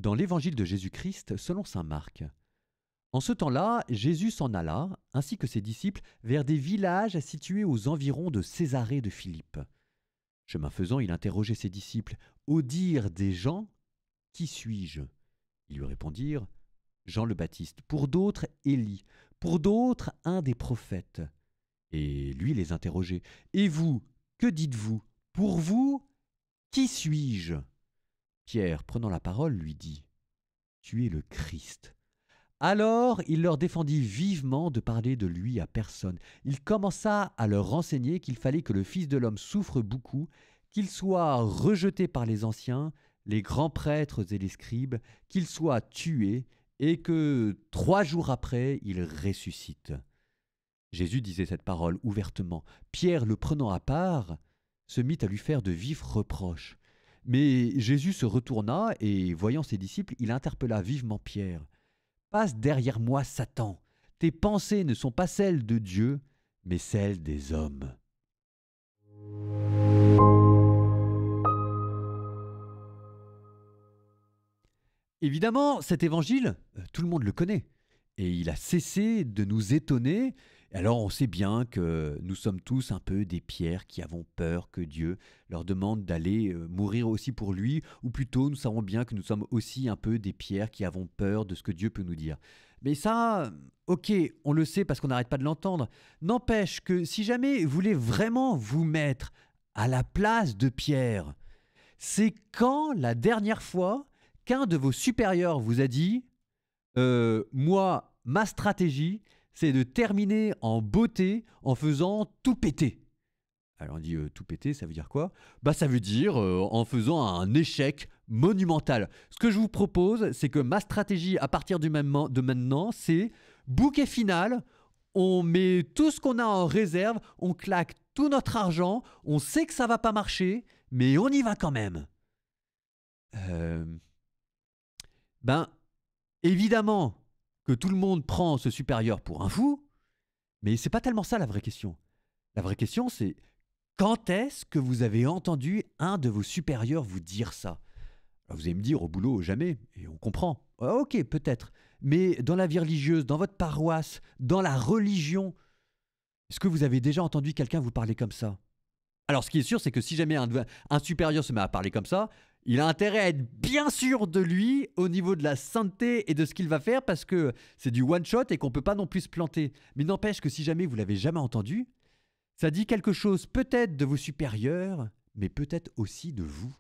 Dans l'évangile de Jésus-Christ selon saint Marc. En ce temps-là, Jésus s'en alla, ainsi que ses disciples, vers des villages situés aux environs de Césarée de Philippe. Chemin faisant, il interrogeait ses disciples. Au dire des gens, qui suis-je? Ils lui répondirent, Jean le Baptiste, pour d'autres Élie, pour d'autres un des prophètes. Et lui les interrogeait. Et vous, que dites-vous? Pour vous, qui suis-je? Pierre, prenant la parole, lui dit, Tu es le Christ. Alors il leur défendit vivement de parler de lui à personne. Il commença à leur renseigner qu'il fallait que le Fils de l'homme souffre beaucoup, qu'il soit rejeté par les anciens, les grands prêtres et les scribes, qu'il soit tué, et que 3 jours après il ressuscite. Jésus disait cette parole ouvertement. Pierre, le prenant à part, se mit à lui faire de vifs reproches. Mais Jésus se retourna et, voyant ses disciples, il interpella vivement Pierre. Passe derrière moi, Satan. Tes pensées ne sont pas celles de Dieu, mais celles des hommes. Évidemment, cet évangile, tout le monde le connaît. Et il a cessé de nous étonner. Alors on sait bien que nous sommes tous un peu des pierres qui avons peur que Dieu leur demande d'aller mourir aussi pour lui, ou plutôt nous savons bien que nous sommes aussi un peu des pierres qui avons peur de ce que Dieu peut nous dire. Mais ça, ok, on le sait parce qu'on n'arrête pas de l'entendre. N'empêche que si jamais vous voulez vraiment vous mettre à la place de Pierre, c'est quand la dernière fois qu'un de vos supérieurs vous a dit moi, ma stratégie, c'est de terminer en beauté en faisant tout péter. Alors on dit tout péter, ça veut dire quoi? Ça veut dire en faisant un échec monumental. Ce que je vous propose, c'est que ma stratégie à partir de maintenant, c'est bouquet final, on met tout ce qu'on a en réserve, on claque tout notre argent, on sait que ça va pas marcher, mais on y va quand même. Évidemment que tout le monde prend ce supérieur pour un fou, mais c'est pas tellement ça la vraie question. La vraie question, c'est quand est-ce que vous avez entendu un de vos supérieurs vous dire ça? Alors vous allez me dire au boulot, jamais, et on comprend. Ah, ok, peut-être. Mais dans la vie religieuse, dans votre paroisse, dans la religion, est-ce que vous avez déjà entendu quelqu'un vous parler comme ça? Alors ce qui est sûr, c'est que si jamais un supérieur se met à parler comme ça, il a intérêt à être bien sûr de lui au niveau de la sainteté et de ce qu'il va faire parce que c'est du one shot et qu'on ne peut pas non plus se planter. Mais n'empêche que si jamais vous l'avez jamais entendu, ça dit quelque chose peut-être de vos supérieurs, mais peut-être aussi de vous.